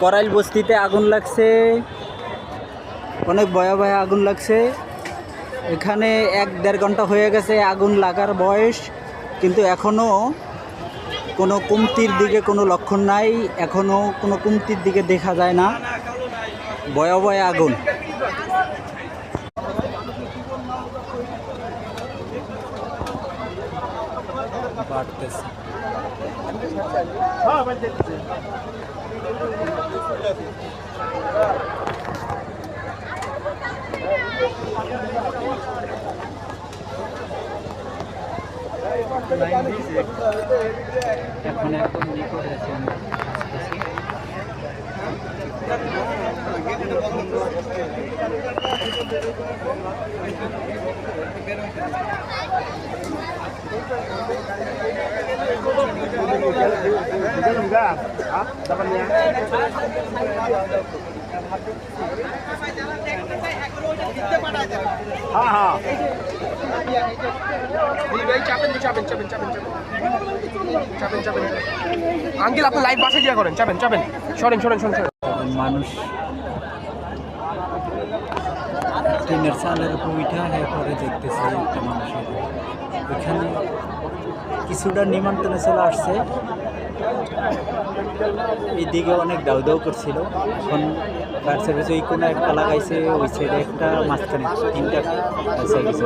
করাইল বস্তিতে আগুন লাগছে, অনেক ভয়াবহ আগুন লাগছে। এখানে 1-1.5 ঘন্টা হয়ে গেছে আগুন লাগার বয়স, কিন্তু এখনও কোনো কমতির দিকে কোনো লক্ষণ নাই, এখনও কোনো কমতির দিকে দেখা যায় না। ভয়াবহ আগুন। বাড়তেছে। এখন একদম নিকট আছে। আঙ্কেল আপনি লাইভ বাসে গিয়া করেন, চাপেন চাপেন, সরেন সরেন সরেন। মানুষ টিনের চালের উপর উঠা হয়ে পরে দেখতেছে একটা মানুষের। এখানে কিছুটা নিমন্ত্রণে চলে আসছে, এইদিকে অনেক দাউ দাউ করছিল। এখন ফায়ার সার্ভিস ওই কোনো একটা লাগাইছে, ওই সাইডে একটা, মাঝখানে 3টা সার্ভিস।